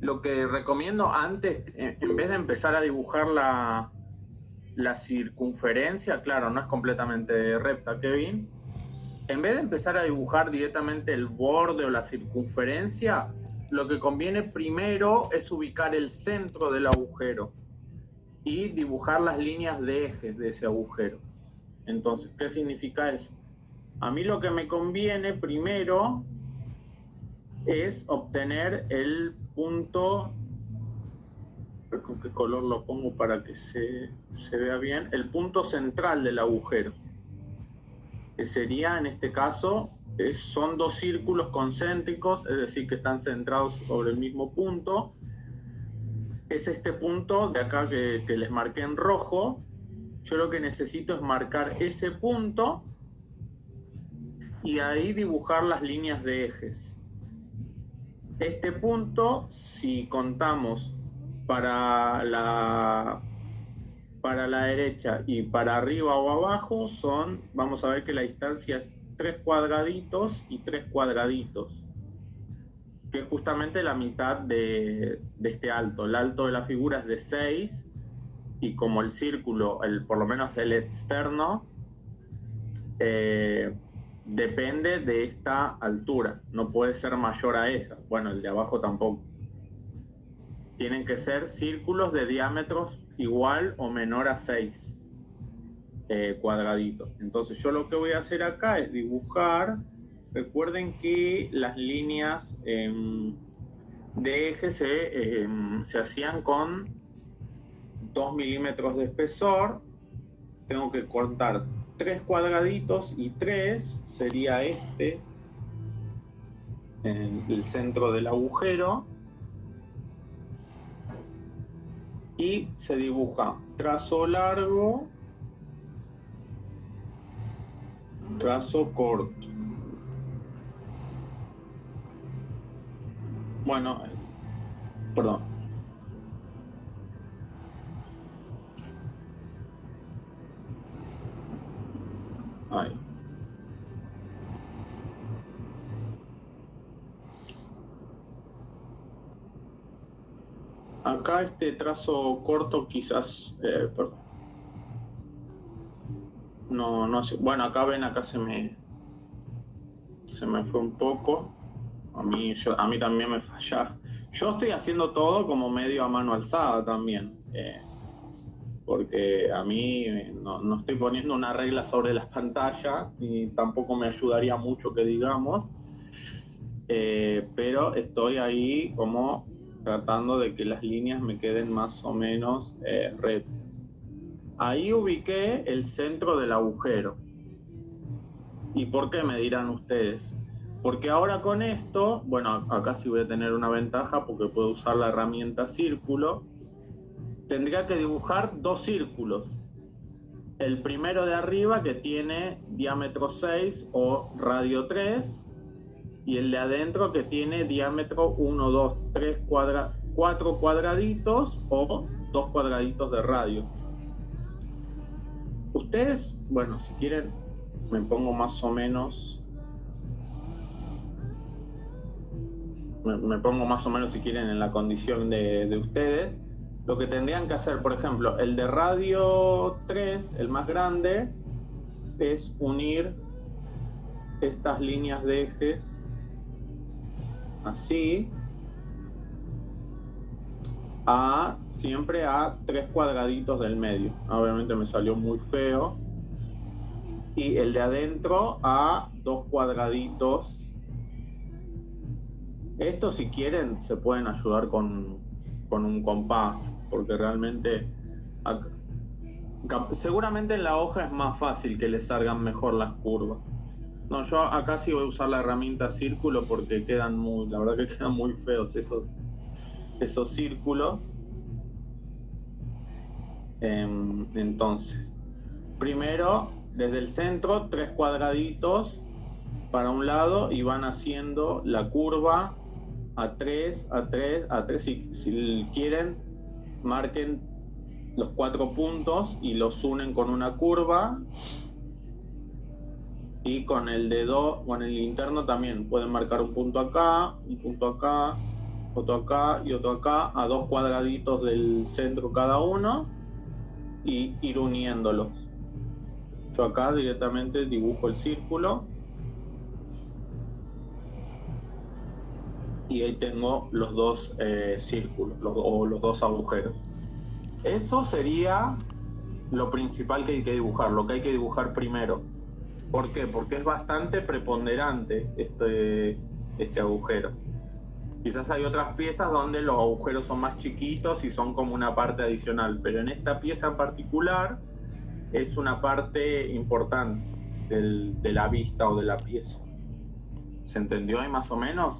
Lo que recomiendo antes, en vez de empezar a dibujar la circunferencia, claro, no es completamente recta, Kevin. En vez de empezar a dibujar directamente el borde o la circunferencia, lo que conviene primero es ubicar el centro del agujero y dibujar las líneas de ejes de ese agujero. Entonces, ¿qué significa eso? A mí lo que me conviene primero es obtener el punto, ¿con qué color lo pongo para que se vea bien? El punto central del agujero, que sería en este caso, son dos círculos concéntricos, es decir, que están centrados sobre el mismo punto. Es este punto de acá que les marqué en rojo. Yo lo que necesito es marcar ese punto y ahí dibujar las líneas de ejes. Este punto, si contamos para la derecha y para arriba o abajo, vamos a ver que la distancia es 3 cuadraditos y 3 cuadraditos, que es justamente la mitad de este alto. El alto de la figura es de 6 y como el círculo, por lo menos el externo, depende de esta altura, no puede ser mayor a esa. Bueno, el de abajo tampoco. Tienen que ser círculos de diámetros igual o menor a 6 cuadraditos. Entonces yo lo que voy a hacer acá es dibujar. Recuerden que las líneas de eje se hacían con 2 milímetros de espesor. Tengo que cortar 3 cuadraditos y 3 sería el centro del agujero, y se dibuja trazo largo, trazo corto. Bueno, perdón. Ahí. Acá este trazo corto quizás, perdón. No sé. Bueno, acá ven, acá se me fue un poco. A mí también me falla. Yo estoy haciendo todo como medio a mano alzada también. Porque a mí no estoy poniendo una regla sobre las pantallas y tampoco me ayudaría mucho que digamos, pero estoy ahí como tratando de que las líneas me queden más o menos rectas. Ahí ubiqué el centro del agujero. ¿Y por qué, me dirán ustedes? Porque ahora con esto, bueno, acá sí voy a tener una ventaja porque puedo usar la herramienta círculo. Tendría que dibujar dos círculos. El primero de arriba, que tiene diámetro 6 o radio 3, y el de adentro, que tiene diámetro 1, 2, 3, 4 cuadraditos o 2 cuadraditos de radio. Ustedes, bueno, si quieren, me pongo más o menos, si quieren, en la condición de ustedes. Lo que tendrían que hacer, por ejemplo, el de radio 3, el más grande, es unir estas líneas de ejes así, siempre a 3 cuadraditos del medio. Obviamente me salió muy feo. Y el de adentro a 2 cuadraditos. Esto, si quieren, se pueden ayudar con un compás, porque realmente seguramente en la hoja es más fácil que les salgan mejor las curvas. No, yo acá sí voy a usar la herramienta círculo porque la verdad que quedan muy feos esos círculos. Entonces, primero, desde el centro, 3 cuadraditos para un lado y van haciendo la curva a 3, a 3, a 3. Si quieren, marquen los 4 puntos y los unen con una curva. Y con el dedo, con el interno también pueden marcar un punto acá, un punto acá, otro acá y otro acá, a 2 cuadraditos del centro cada uno, y ir uniéndolos. Yo acá directamente dibujo el círculo y ahí tengo los 2 círculos o los 2 agujeros. Eso sería lo principal que hay que dibujar, lo que hay que dibujar primero. ¿Por qué? Porque es bastante preponderante este agujero. Quizás hay otras piezas donde los agujeros son más chiquitos y son como una parte adicional, pero en esta pieza en particular es una parte importante de la vista o de la pieza. ¿Se entendió ahí más o menos?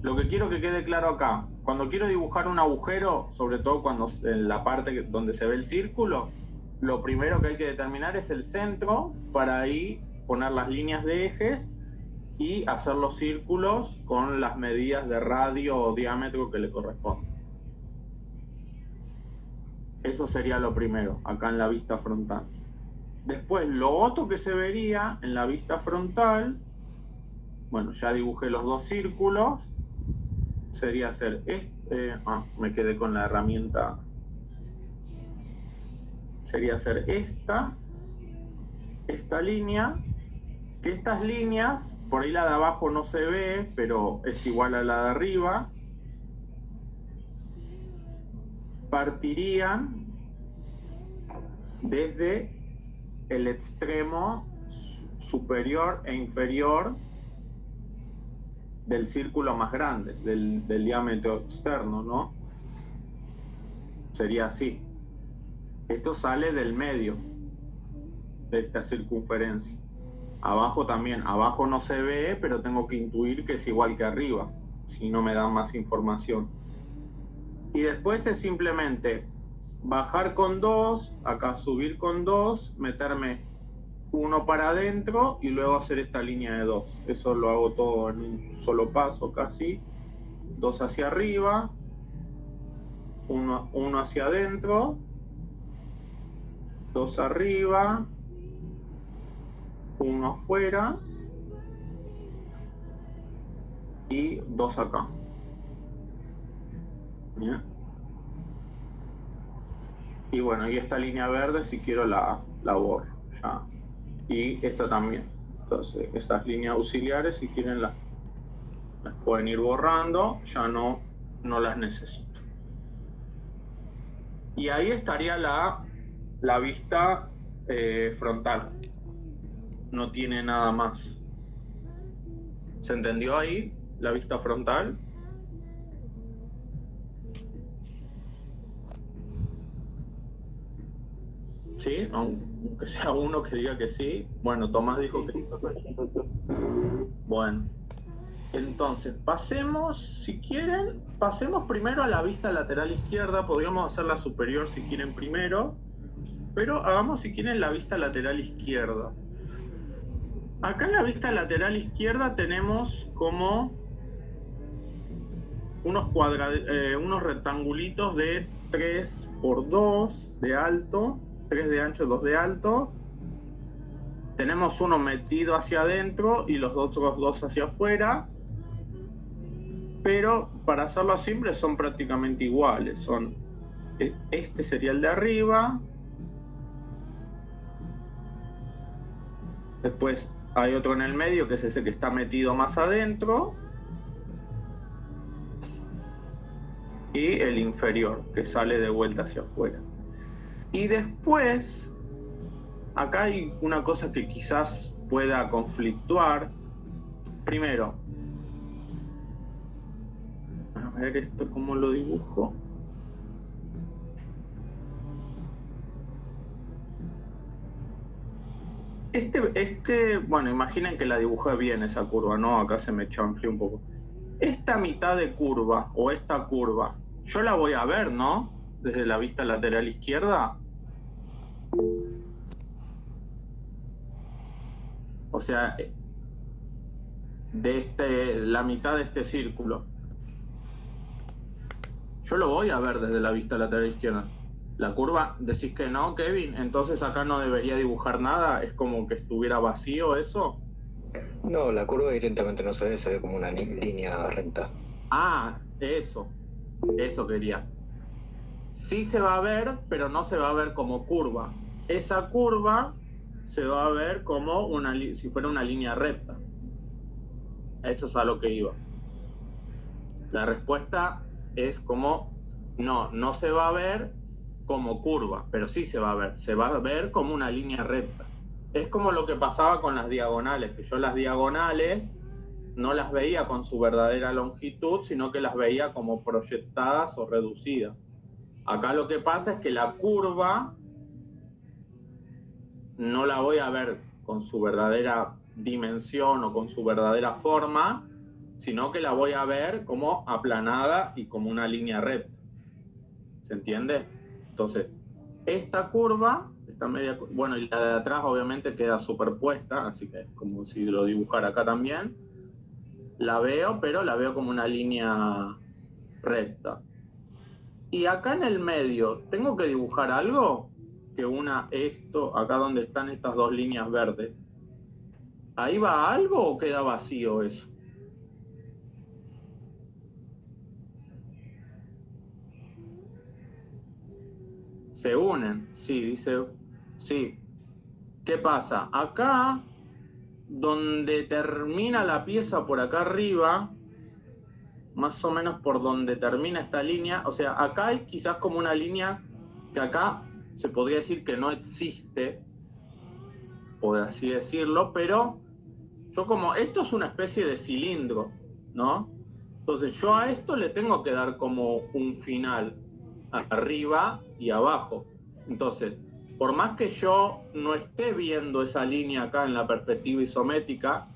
Lo que quiero que quede claro acá, cuando quiero dibujar un agujero, sobre todo cuando en la parte donde se ve el círculo, lo primero que hay que determinar es el centro para ahí poner las líneas de ejes y hacer los círculos con las medidas de radio o diámetro que le corresponden. Eso sería lo primero, acá en la vista frontal. Después, lo otro que se vería en la vista frontal, bueno, ya dibujé los 2 círculos, sería hacer me quedé con la herramienta. Sería hacer esta línea, que estas líneas, por ahí la de abajo no se ve, pero es igual a la de arriba, partirían desde el extremo superior e inferior del círculo más grande, del diámetro externo, ¿no? Sería así. Esto sale del medio de esta circunferencia. Abajo también, abajo no se ve, pero tengo que intuir que es igual que arriba, si no me dan más información. Y después es simplemente bajar con 2, acá subir con 2, meterme 1 para adentro y luego hacer esta línea de 2. Eso lo hago todo en un solo paso casi. 2 hacia arriba, 1 hacia adentro, 2 arriba, 1 afuera y 2 acá. ¿Bien? Y bueno, y esta línea verde, si quiero la borro ya. Y esta también. Entonces, estas líneas auxiliares, si quieren las pueden ir borrando, ya no las necesito. Y ahí estaría la vista frontal. No tiene nada más. ¿Se entendió ahí la vista frontal? ¿Sí? Aunque sea uno que diga que sí. Bueno, Tomás dijo que sí. Bueno, entonces pasemos, si quieren, pasemos primero a la vista lateral izquierda. Podríamos hacer la superior si quieren primero, pero hagamos si quieren la vista lateral izquierda. Acá en la vista lateral izquierda tenemos como unos rectangulitos de 3 por 2 de alto, 3 de ancho, 2 de alto. Tenemos uno metido hacia adentro y los otros 2 hacia afuera, pero para hacerlo simple son prácticamente iguales. Este sería el de arriba, después hay otro en el medio que es ese que está metido más adentro, y el inferior que sale de vuelta hacia afuera. Y después acá hay una cosa que quizás pueda conflictuar. Primero, a ver esto cómo lo dibujo. Bueno, imaginen que la dibujé bien esa curva, ¿no? Acá se me chanfleó un poco. Esta mitad de curva o esta curva, yo la voy a ver, ¿no? Desde la vista lateral izquierda. O sea, la mitad de este círculo. Yo lo voy a ver desde la vista lateral izquierda. La curva, decís que no, Kevin, entonces acá no debería dibujar nada, es como que estuviera vacío eso. No, la curva directamente no se ve como una línea recta. Ah, Eso quería. Sí se va a ver, pero no se va a ver como curva. Esa curva se va a ver como si fuera una línea recta. Eso es a lo que iba. La respuesta es como, no se va a ver como curva, pero sí se va a ver como una línea recta. Es como lo que pasaba con las diagonales, que yo las diagonales no las veía con su verdadera longitud, sino que las veía como proyectadas o reducidas. Acá lo que pasa es que la curva no la voy a ver con su verdadera dimensión o con su verdadera forma, sino que la voy a ver como aplanada y como una línea recta. ¿Se entiende? Entonces, esta curva, esta media, bueno, y la de atrás obviamente queda superpuesta, así que es como si lo dibujara acá también. La veo, pero la veo como una línea recta. Y acá en el medio, ¿tengo que dibujar algo que una esto, acá donde están estas dos líneas verdes? ¿Ahí va algo o queda vacío eso? Se unen, sí, dice, sí. ¿Qué pasa? Acá, donde termina la pieza por acá arriba, más o menos por donde termina esta línea, o sea, acá hay quizás como una línea que acá se podría decir que no existe, por así decirlo, pero yo como, esto es una especie de cilindro, ¿no? Entonces yo a esto le tengo que dar como un final, arriba y abajo. Entonces, por más que yo no esté viendo esa línea acá en la perspectiva isométrica,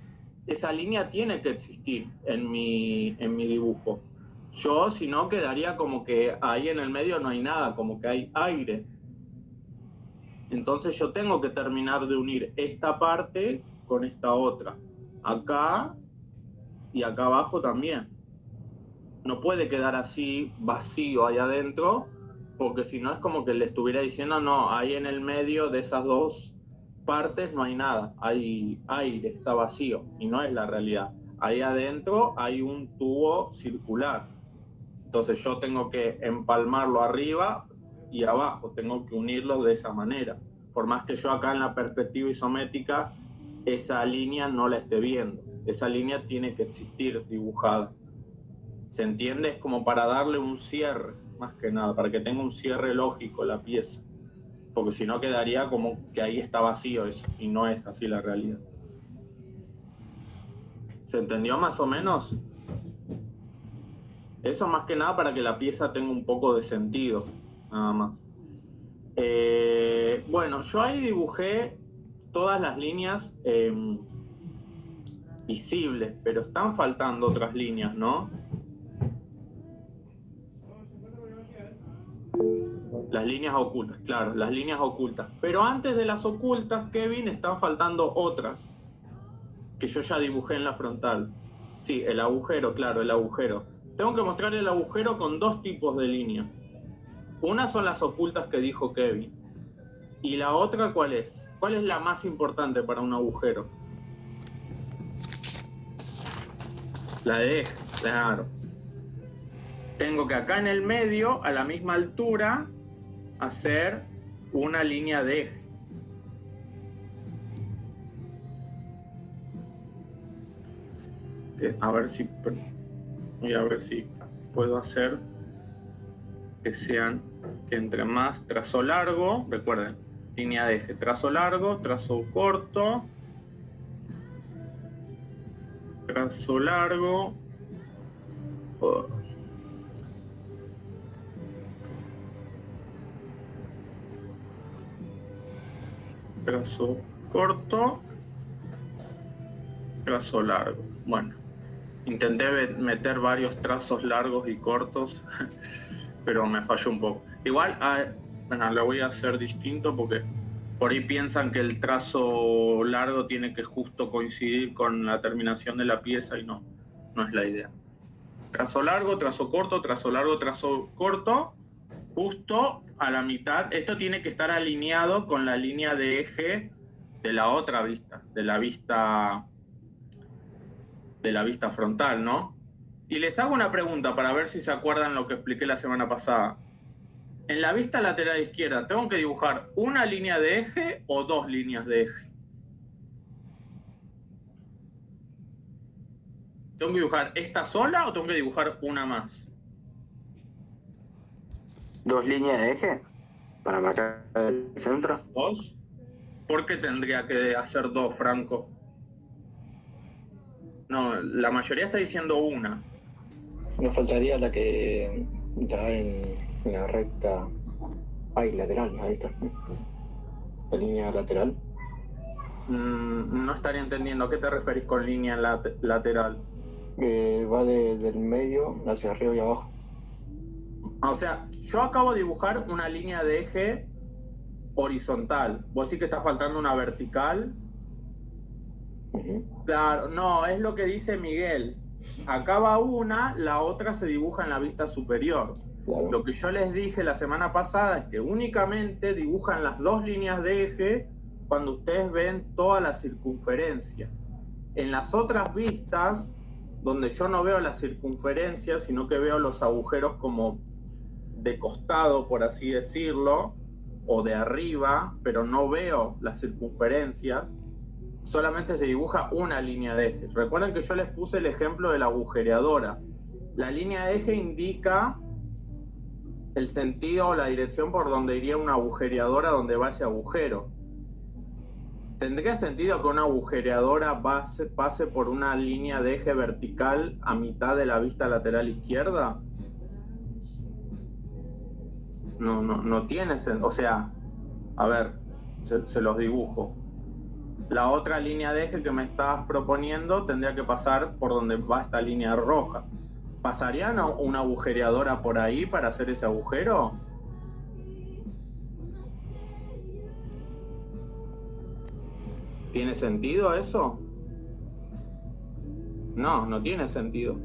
esa línea tiene que existir en mi dibujo. Yo, si no, quedaría como que ahí en el medio no hay nada, como que hay aire. Entonces yo tengo que terminar de unir esta parte con esta otra. Acá y acá abajo también. No puede quedar así vacío ahí adentro, porque si no es como que le estuviera diciendo, no, ahí en el medio de esas dos partes no hay nada, hay aire, está vacío, y no es la realidad. Ahí adentro hay un tubo circular. Entonces yo tengo que empalmarlo arriba y abajo, tengo que unirlos de esa manera. Por más que yo acá en la perspectiva isométrica esa línea no la esté viendo. Esa línea tiene que existir dibujada. ¿Se entiende? Es como para darle un cierre, más que nada, para que tenga un cierre lógico la pieza. Porque si no quedaría como que ahí está vacío eso, y no es así la realidad. ¿Se entendió más o menos? Eso más que nada para que la pieza tenga un poco de sentido, nada más. Bueno, yo ahí dibujé todas las líneas visibles, pero están faltando otras líneas, ¿no? Las líneas ocultas, claro, las líneas ocultas. Pero antes de las ocultas, Kevin, están faltando otras que yo ya dibujé en la frontal. Sí, el agujero, claro, el agujero. Tengo que mostrar el agujero con dos tipos de líneas. Una son las ocultas que dijo Kevin. ¿Y la otra cuál es? ¿Cuál es la más importante para un agujero? La de eje, claro. Tengo que acá en el medio, a la misma altura, hacer una línea de eje. A ver si voy a ver si puedo hacer que sean, que entre más trazo largo, recuerden, línea de eje, trazo largo, trazo corto, trazo largo, trazo corto, trazo largo. Bueno, intenté meter varios trazos largos y cortos, pero me falló un poco. Igual, bueno, lo voy a hacer distinto porque por ahí piensan que el trazo largo tiene que justo coincidir con la terminación de la pieza y no, no es la idea. Trazo largo, trazo corto, trazo largo, trazo corto, justo a la mitad. Esto tiene que estar alineado con la línea de eje de la otra vista, de la vista frontal, ¿no? Y les hago una pregunta para ver si se acuerdan lo que expliqué la semana pasada. En la vista lateral izquierda, ¿tengo que dibujar una línea de eje o dos líneas de eje? ¿Tengo que dibujar esta sola o tengo que dibujar una más? ¿Dos líneas de eje para marcar el centro? ¿Dos? ¿Por qué tendría que hacer dos, Franco? No, la mayoría está diciendo una. Nos faltaría la que da en la recta. Ay, lateral, ahí está. La línea lateral. No estaría entendiendo. ¿A qué te referís con línea lateral? Va del medio hacia arriba y abajo. O sea, yo acabo de dibujar una línea de eje horizontal. ¿Vos sí que está faltando una vertical? Claro, no, es lo que dice Miguel. Acaba una, la otra se dibuja en la vista superior. Claro. Lo que yo les dije la semana pasada es que únicamente dibujan las dos líneas de eje cuando ustedes ven toda la circunferencia. En las otras vistas, donde yo no veo la circunferencia, sino que veo los agujeros como de costado, por así decirlo, o de arriba, pero no veo las circunferencias, solamente se dibuja una línea de eje. Recuerden que yo les puse el ejemplo de la agujereadora. La línea de eje indica el sentido o la dirección por donde iría una agujereadora donde va ese agujero. ¿Tendría sentido que una agujereadora pase por una línea de eje vertical a mitad de la vista lateral izquierda? No tiene sentido. O sea, a ver, se los dibujo. La otra línea de eje que me estabas proponiendo tendría que pasar por donde va esta línea roja. ¿Pasarían una agujereadora por ahí para hacer ese agujero? ¿Tiene sentido eso? No tiene sentido.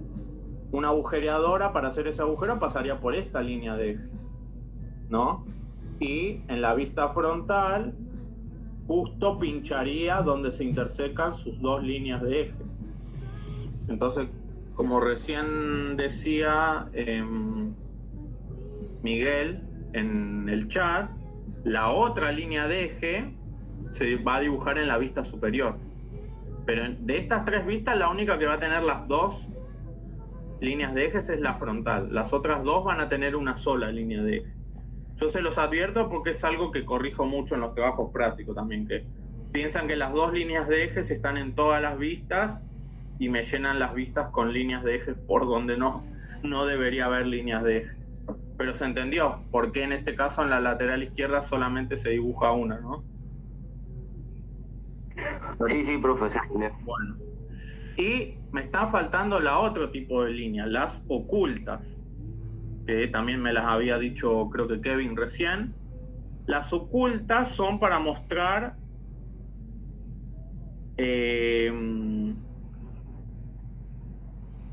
Una agujereadora para hacer ese agujero pasaría por esta línea de eje, ¿no? Y en la vista frontal justo pincharía donde se intersecan sus dos líneas de eje. Entonces, como recién decía Miguel en el chat, la otra línea de eje se va a dibujar en la vista superior. Pero de estas tres vistas, la única que va a tener las dos líneas de ejes es la frontal. Las otras dos van a tener una sola línea de eje. Yo se los advierto porque es algo que corrijo mucho en los trabajos prácticos también, que piensan que las dos líneas de ejes están en todas las vistas y me llenan las vistas con líneas de ejes por donde no debería haber líneas de eje. Pero se entendió por qué en este caso en la lateral izquierda solamente se dibuja una, ¿no? Sí, profesor. Bueno. Y me está faltando la otro tipo de línea, las ocultas, que también me las había dicho creo que Kevin recién. Las ocultas son para mostrar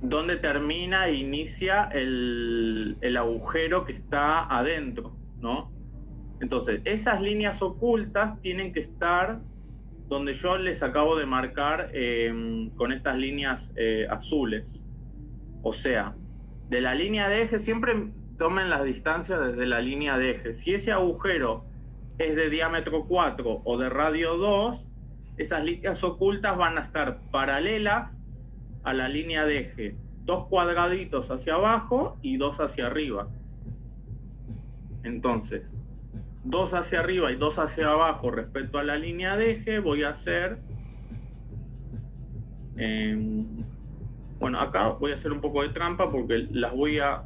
dónde termina e inicia el agujero que está adentro, ¿no? Entonces, esas líneas ocultas tienen que estar donde yo les acabo de marcar con estas líneas azules. O sea, de la línea de eje, siempre tomen las distancias desde la línea de eje. Si ese agujero es de diámetro 4 o de radio 2, esas líneas ocultas van a estar paralelas a la línea de eje. Dos cuadraditos hacia abajo y dos hacia arriba. Entonces, dos hacia arriba y dos hacia abajo respecto a la línea de eje, voy a hacer... bueno, acá voy a hacer un poco de trampa porque las voy a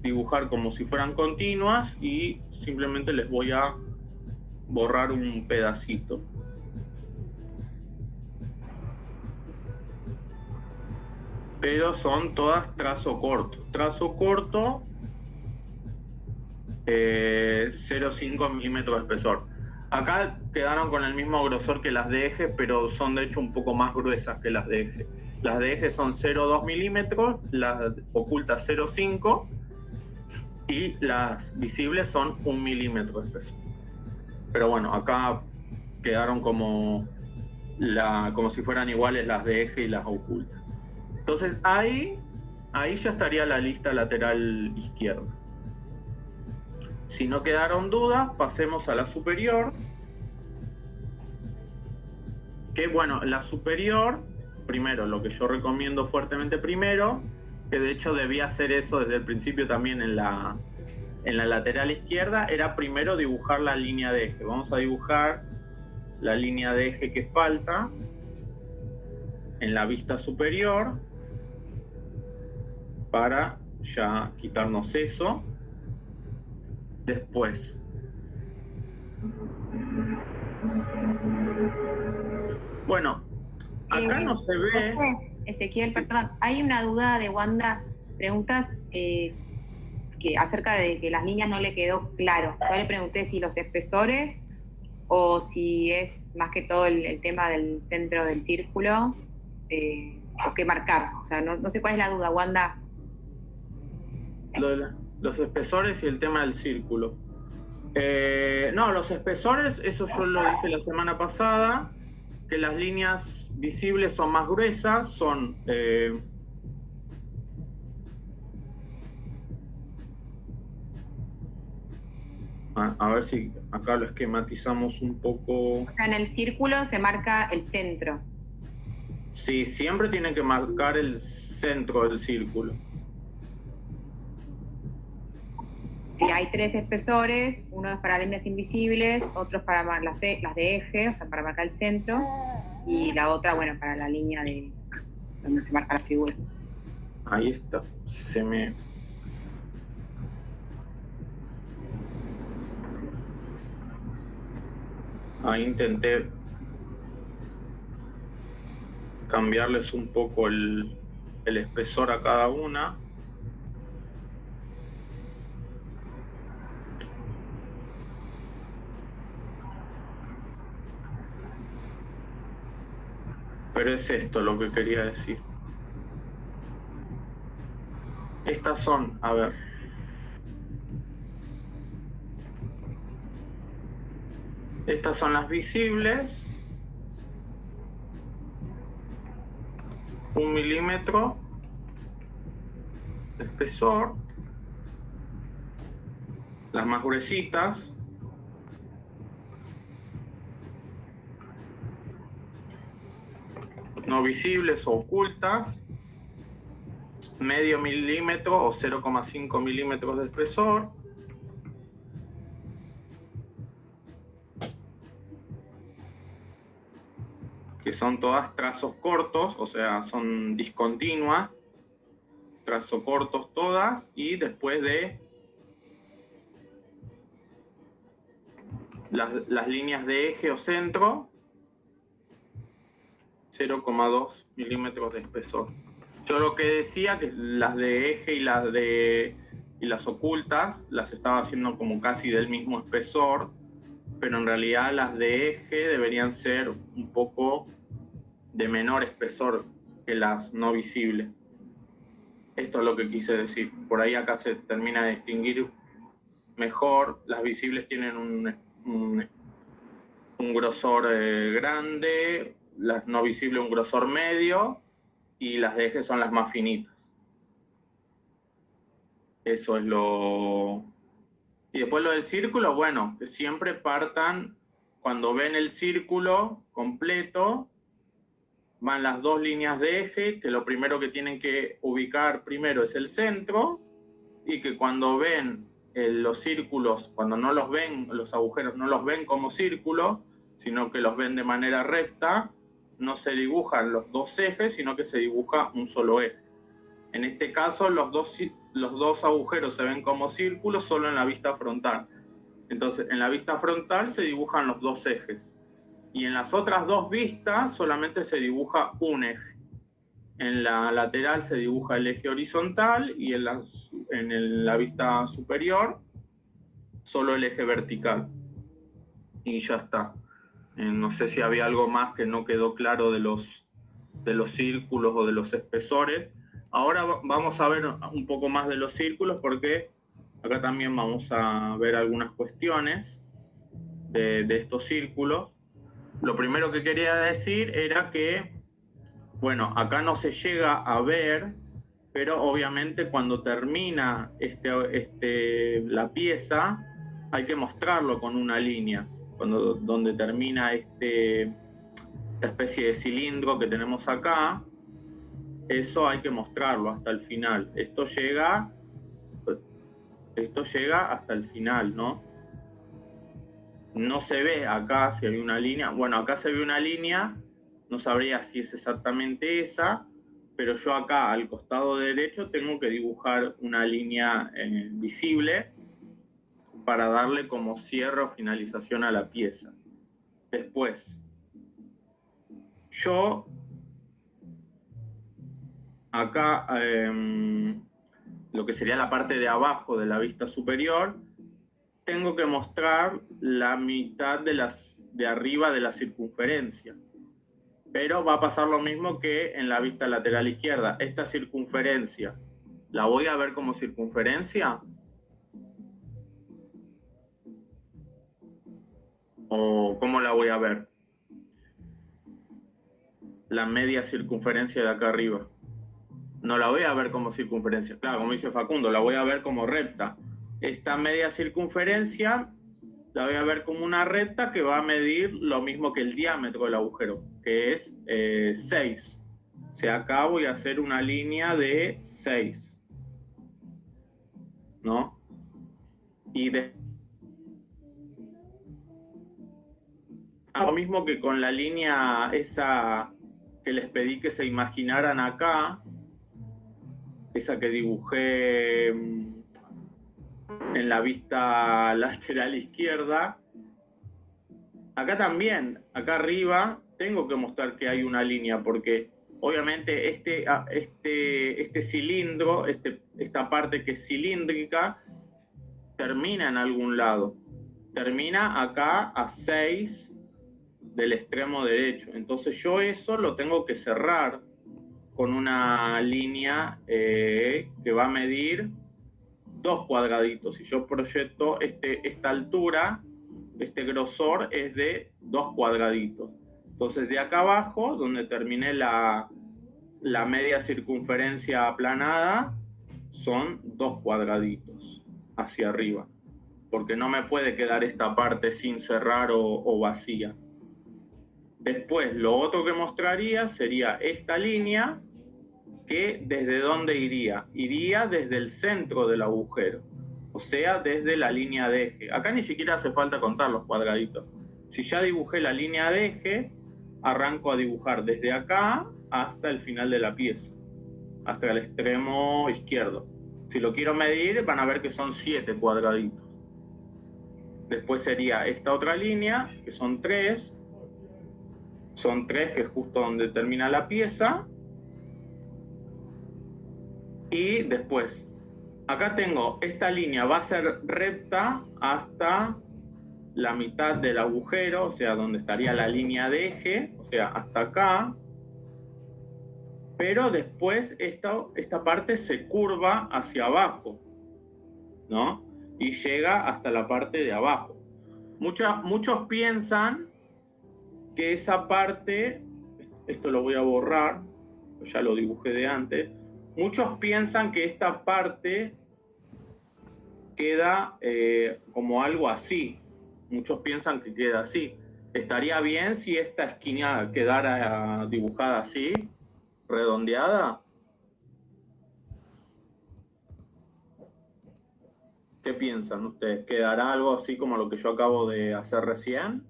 dibujar como si fueran continuas y simplemente les voy a borrar un pedacito. Pero son todas trazo corto. Trazo corto, 0,5 milímetros de espesor. Acá quedaron con el mismo grosor que las de eje, pero son de hecho un poco más gruesas que las de eje. Las de eje son 0,2 milímetros, las ocultas 0,5 y las visibles son 1 milímetro de espesor. Pero bueno, acá quedaron como si fueran iguales las de eje y las ocultas. Entonces ahí ya estaría la lista lateral izquierda. Si no quedaron dudas, pasemos a la superior. Que bueno, la superior, primero, lo que yo recomiendo fuertemente primero, que de hecho debía hacer eso desde el principio también en la lateral izquierda, era primero dibujar la línea de eje. Vamos a dibujar la línea de eje que falta en la vista superior para ya quitarnos eso. Después, bueno, acá no se ve. Ezequiel, perdón, hay una duda de Wanda, preguntas que acerca de que las líneas no le quedó claro. Yo le pregunté si los espesores o si es más que todo el tema del centro del círculo o qué marcar. O sea, no sé cuál es la duda, Wanda. Los espesores y el tema del círculo. No, los espesores, eso yo lo dije la semana pasada, que las líneas visibles son más gruesas, son a ver si acá lo esquematizamos un poco. O sea, en el círculo se marca el centro. Sí, siempre tienen que marcar el centro del círculo. Y hay 3 espesores, uno es para líneas invisibles, otro es para las de eje, o sea, para marcar el centro, y la otra, bueno, para la línea de donde se marca la figura. Ahí está, Ahí intenté cambiarles un poco el espesor a cada una. Pero es esto lo que quería decir. Estas son, a ver. Estas son las visibles. 1 milímetro de espesor. Las más gruesitas. No visibles o ocultas. Medio milímetro o 0,5 milímetros de espesor. Que son todas trazos cortos, o sea, son discontinuas. Trazos cortos todas. Y después de las líneas de eje o centro, 0,2 milímetros de espesor. Yo lo que decía que las de eje y las ocultas las estaba haciendo como casi del mismo espesor, pero en realidad las de eje deberían ser un poco de menor espesor que las no visibles. Esto es lo que quise decir. Por ahí acá se termina de distinguir mejor. Las visibles tienen un grosor grande, las no visibles un grosor medio y las de eje son las más finitas. Eso es lo... Y después lo del círculo, bueno, que siempre partan, cuando ven el círculo completo, van las 2 líneas de eje, que lo primero que tienen que ubicar primero es el centro, y que cuando ven los círculos, cuando no los ven, los agujeros no los ven como círculo, sino que los ven de manera recta, no se dibujan los 2 ejes, sino que se dibuja un solo eje. En este caso, los dos agujeros se ven como círculos solo en la vista frontal. Entonces, en la vista frontal se dibujan los 2 ejes. Y en las otras 2 vistas solamente se dibuja un eje. En la lateral se dibuja el eje horizontal y en la vista superior solo el eje vertical. Y ya está. No sé si había algo más que no quedó claro de los círculos o de los espesores. Ahora vamos a ver un poco más de los círculos porque acá también vamos a ver algunas cuestiones de estos círculos. Lo primero que quería decir era que Bueno, acá no se llega a ver, pero obviamente cuando termina la pieza, hay que mostrarlo con una línea. Donde termina esta especie de cilindro que tenemos acá, eso hay que mostrarlo hasta el final. Esto llega hasta el final, ¿no? No se ve acá si hay una línea. Bueno, acá se ve una línea, no sabría si es exactamente esa, pero yo acá al costado derecho tengo que dibujar una línea visible para darle como cierre o finalización a la pieza. Después, yo acá, lo que sería la parte de abajo de la vista superior, tengo que mostrar la mitad de arriba de la circunferencia. Pero va a pasar lo mismo que en la vista lateral izquierda. Esta circunferencia, ¿la voy a ver como circunferencia? ¿O cómo la voy a ver? La media circunferencia de acá arriba. No la voy a ver como circunferencia. Claro, como dice Facundo, la voy a ver como recta. Esta media circunferencia la voy a ver como una recta que va a medir lo mismo que el diámetro del agujero, que es 6. O sea, acá voy a hacer una línea de 6, ¿no? Y lo mismo que con la línea esa que les pedí que se imaginaran acá, esa que dibujé en la vista lateral izquierda. Acá también, acá arriba, tengo que mostrar que hay una línea, porque obviamente este cilindro, esta parte que es cilíndrica, termina en algún lado. Termina acá a 6 del extremo derecho. Entonces yo eso lo tengo que cerrar con una línea que va a medir 2 cuadraditos. Si yo proyecto esta altura, este grosor es de 2 cuadraditos. Entonces de acá abajo, donde terminé la media circunferencia aplanada, son 2 cuadraditos hacia arriba, porque no me puede quedar esta parte sin cerrar o vacía. Después, lo otro que mostraría sería esta línea, que ¿desde dónde iría? Iría desde el centro del agujero, o sea, desde la línea de eje. Acá ni siquiera hace falta contar los cuadraditos. Si ya dibujé la línea de eje, arranco a dibujar desde acá hasta el final de la pieza, hasta el extremo izquierdo. Si lo quiero medir, van a ver que son 7 cuadraditos. Después sería esta otra línea, que son 3. Son 3, que es justo donde termina la pieza. Y después, acá tengo esta línea, va a ser recta hasta la mitad del agujero, o sea, donde estaría la línea de eje, o sea, hasta acá. Pero después esta parte se curva hacia abajo, ¿no? Y llega hasta la parte de abajo. Muchos piensan que esa parte, esto lo voy a borrar, ya lo dibujé de antes. Muchos piensan que esta parte queda como algo así. Muchos piensan que queda así. Estaría bien si esta esquina quedara dibujada así, redondeada. ¿Qué piensan ustedes? ¿Quedará algo así como lo que yo acabo de hacer recién?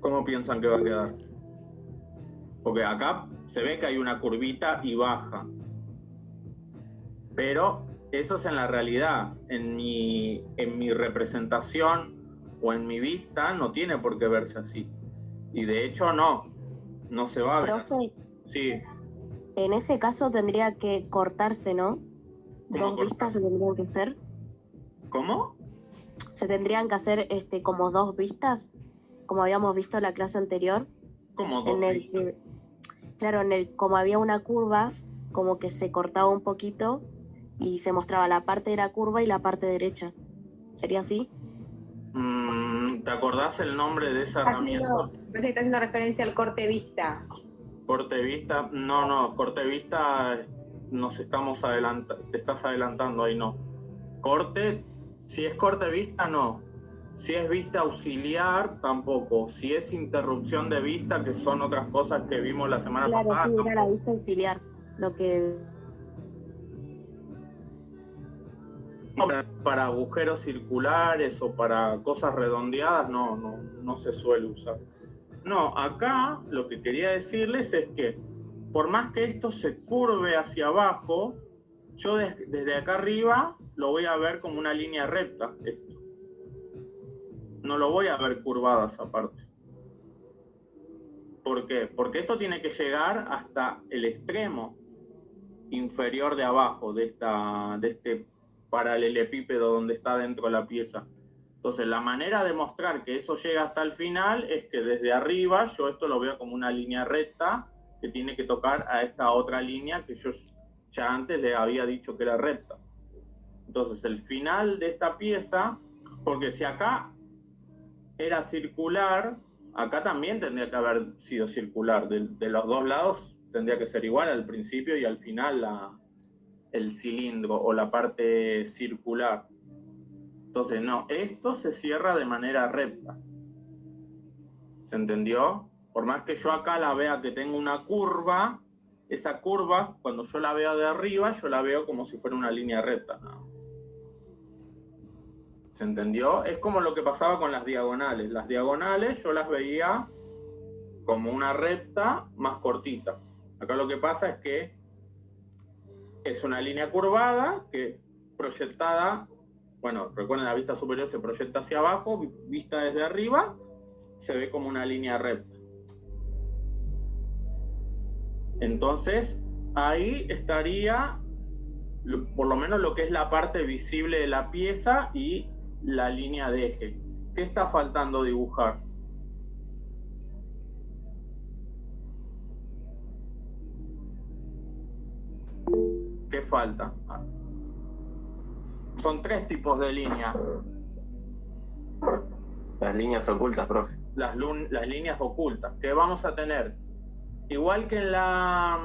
¿Cómo piensan que va a quedar? Porque acá se ve que hay una curvita y baja. Pero eso es en la realidad. En mi representación o en mi vista no tiene por qué verse así. Y de hecho no se va a ver. Profe, Sí. en ese caso tendría que cortarse, ¿no? ¿Cómo 2 vistas se tendrían que hacer. ¿Cómo? Se tendrían que hacer como 2 vistas, como habíamos visto en la clase anterior. ¿Cómo dos vistas? Claro, como había una curva, como que se cortaba un poquito y se mostraba la parte de la curva y la parte derecha. ¿Sería así? ¿Te acordás el nombre de esa herramienta? Parece que está haciendo referencia al corte vista. Corte vista, no, corte vista nos estamos adelantando, te estás adelantando ahí, no. Corte, si es corte vista, no. Si es vista auxiliar, tampoco. Si es interrupción de vista, que son otras cosas que vimos la semana pasada. Claro, sí, era la vista auxiliar. Lo que... Para agujeros circulares o para cosas redondeadas, no se suele usar. No, acá lo que quería decirles es que por más que esto se curve hacia abajo, yo desde acá arriba lo voy a ver como una línea recta. Esto. No lo voy a ver curvado esa parte. ¿Por qué? Porque esto tiene que llegar hasta el extremo inferior de abajo de este paralelepípedo donde está dentro de la pieza. Entonces, la manera de mostrar que eso llega hasta el final es que desde arriba yo esto lo veo como una línea recta que tiene que tocar a esta otra línea que yo ya antes le había dicho que era recta. Entonces, el final de esta pieza, porque si acá era circular, acá también tendría que haber sido circular. De los dos lados tendría que ser igual al principio y al final el cilindro o la parte circular. Entonces, no, esto se cierra de manera recta. ¿Se entendió? Por más que yo acá la vea que tengo una curva, esa curva, cuando yo la veo de arriba, yo la veo como si fuera una línea recta. ¿No? ¿Se entendió? Es como lo que pasaba con las diagonales. Las diagonales yo las veía como una recta más cortita. Acá lo que pasa es que es una línea curvada que proyectada, bueno, recuerden, la vista superior se proyecta hacia abajo, vista desde arriba, se ve como una línea recta. Entonces, ahí estaría, por lo menos lo que es la parte visible de la pieza y la línea de eje. ¿Qué está faltando dibujar? ¿Qué falta? Son 3 tipos de líneas. Las líneas ocultas, profe. Las líneas ocultas. ¿Qué vamos a tener? Igual que en la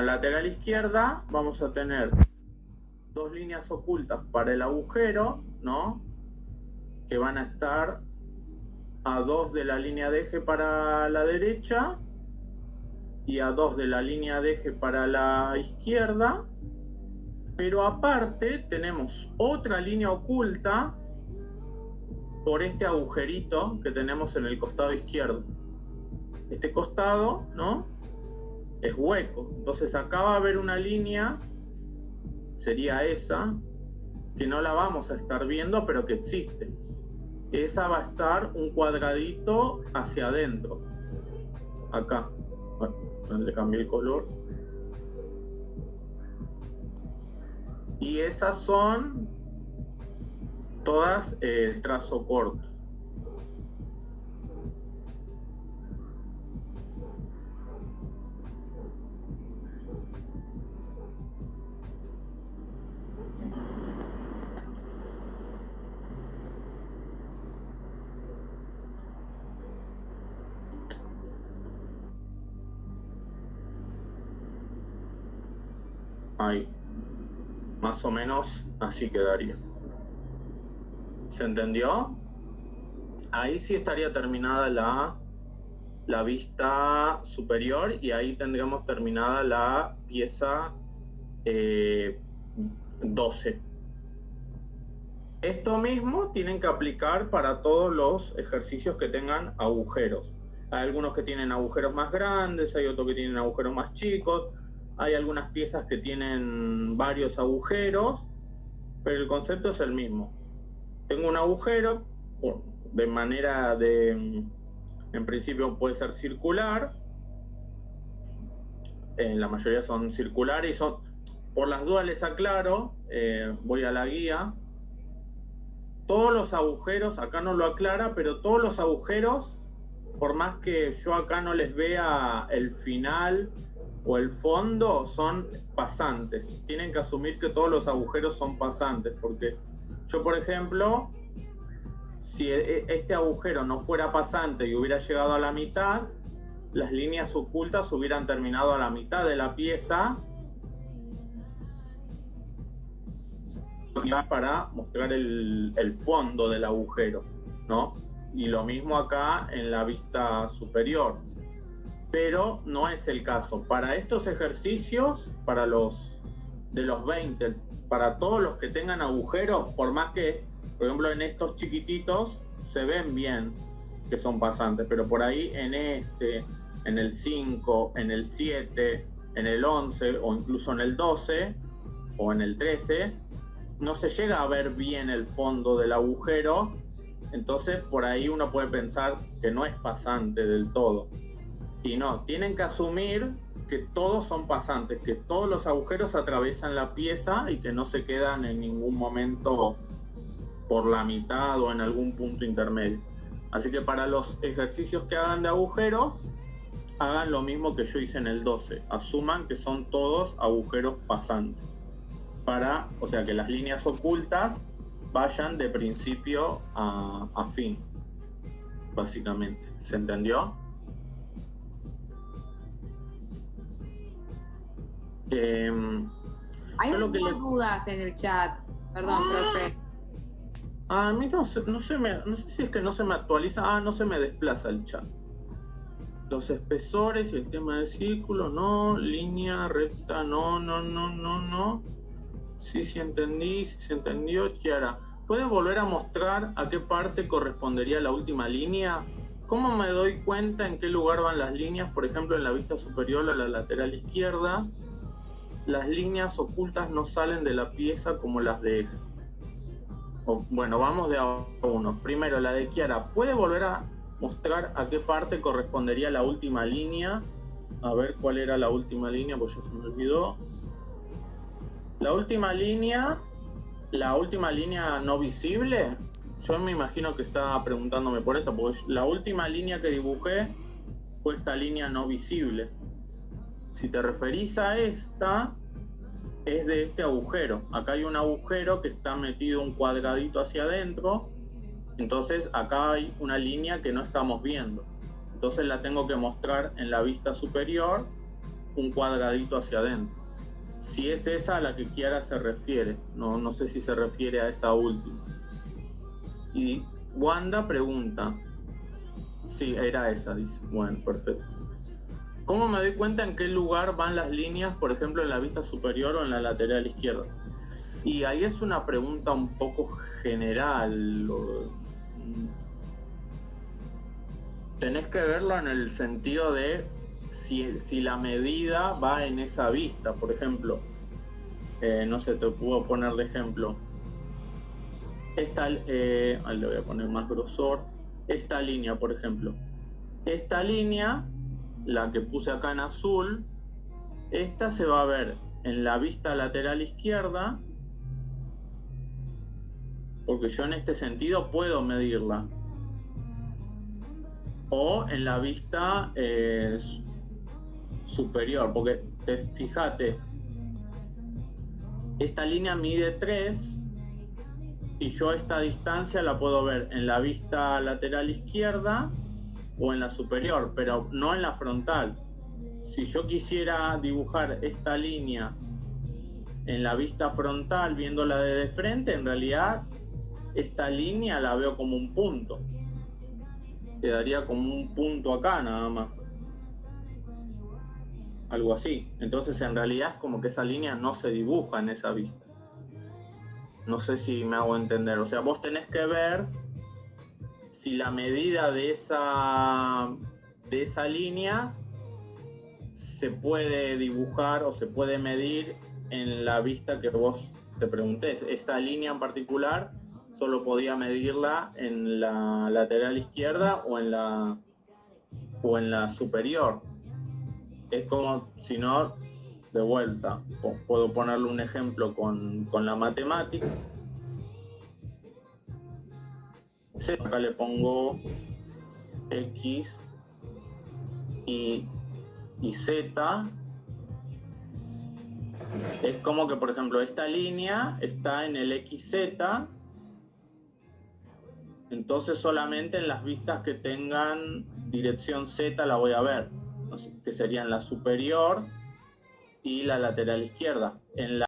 lateral izquierda, vamos a tener 2 líneas ocultas para el agujero, ¿no? Que van a estar a 2 de la línea de eje para la derecha y a 2 de la línea de eje para la izquierda, pero aparte tenemos otra línea oculta por este agujerito que tenemos en el costado izquierdo. Este costado, ¿no? Es hueco, entonces acá va a haber una línea, sería esa, que no la vamos a estar viendo, pero que existe. Esa va a estar un cuadradito hacia adentro, acá. Bueno, le cambié el color. Y esas son todas trazo corto. Ahí. Más o menos así quedaría. ¿Se entendió? Ahí sí estaría terminada la vista superior y ahí tendríamos terminada la pieza 12. Esto mismo tienen que aplicar para todos los ejercicios que tengan agujeros. Hay algunos que tienen agujeros más grandes, hay otros que tienen agujeros más chicos. Hay algunas piezas que tienen varios agujeros, pero el concepto es el mismo. Tengo un agujero, de manera en principio puede ser circular, la mayoría son circulares y son, por las dudas les aclaro, voy a la guía, todos los agujeros, acá no lo aclara, pero todos los agujeros, por más que yo acá no les vea el final o el fondo, son pasantes. Tienen que asumir que todos los agujeros son pasantes, porque yo, por ejemplo, si este agujero no fuera pasante y hubiera llegado a la mitad, las líneas ocultas hubieran terminado a la mitad de la pieza para mostrar el fondo del agujero, ¿no? Y lo mismo acá en la vista superior. Pero no es el caso. Para estos ejercicios, para los de los 20, para todos los que tengan agujeros, por más que, por ejemplo, en estos chiquititos se ven bien que son pasantes, pero por ahí en en el 5, en el 7, en el 11 o incluso en el 12 o en el 13, no se llega a ver bien el fondo del agujero, entonces por ahí uno puede pensar que no es pasante del todo. Y no, tienen que asumir que todos son pasantes, que todos los agujeros atraviesan la pieza y que no se quedan en ningún momento por la mitad o en algún punto intermedio. Así que para los ejercicios que hagan de agujeros, hagan lo mismo que yo hice en el 12. Asuman que son todos agujeros pasantes. O sea, que las líneas ocultas vayan de principio a fin, básicamente. ¿Se entendió? Hay muchas dudas en el chat. Perdón, profe. A mí no sé si es que no se me actualiza. No se me desplaza el chat. Los espesores y el tema del círculo, no. Línea recta, no. Sí entendí, sí se entendió. Chiara, ¿puede volver a mostrar a qué parte correspondería la última línea? ¿Cómo me doy cuenta en qué lugar van las líneas? Por ejemplo, en la vista superior a la lateral izquierda, las líneas ocultas no salen de la pieza como las de eje. Bueno, vamos de a uno. Primero, la de Chiara. ¿Puede volver a mostrar a qué parte correspondería la última línea? A ver cuál era la última línea, pues ya se me olvidó. La última línea no visible. Yo me imagino que está preguntándome por esta, porque la última línea que dibujé fue esta línea no visible. Si te referís a esta, es de este agujero. Acá hay un agujero que está metido un cuadradito hacia adentro. Entonces acá hay una línea que no estamos viendo. Entonces la tengo que mostrar en la vista superior, un cuadradito hacia adentro. Si es esa a la que Chiara se refiere. No sé si se refiere a esa última. Y Wanda pregunta. Sí, era esa, dice. Bueno, perfecto. ¿Cómo me doy cuenta en qué lugar van las líneas, por ejemplo, en la vista superior o en la lateral izquierda? Y ahí es una pregunta un poco general. Tenés que verlo en el sentido de si la medida va en esa vista. Por ejemplo, no sé, te puedo poner de ejemplo. Le voy a poner más grosor. Esta línea, por ejemplo. Esta línea, la que puse acá en azul, esta se va a ver en la vista lateral izquierda, porque yo en este sentido puedo medirla, o en la vista superior, porque fíjate, esta línea mide 3 y yo esta distancia la puedo ver en la vista lateral izquierda o en la superior, pero no en la frontal. Si yo quisiera dibujar esta línea en la vista frontal viéndola de frente, en realidad esta línea la veo como un punto. Quedaría como un punto acá nada más. Algo así. Entonces en realidad es como que esa línea no se dibuja en esa vista. No sé si me hago entender. O sea, vos tenés que ver si la medida de esa línea se puede dibujar o se puede medir en la vista que vos te preguntés. Esta línea en particular solo podía medirla en la lateral izquierda o en la superior. Es como, si no, de vuelta, puedo ponerle un ejemplo con la matemática. Acá le pongo X y Z. Es como que, por ejemplo, esta línea está en el XZ, Entonces solamente en las vistas que tengan dirección Z la voy a ver, que serían la superior y la lateral izquierda. En la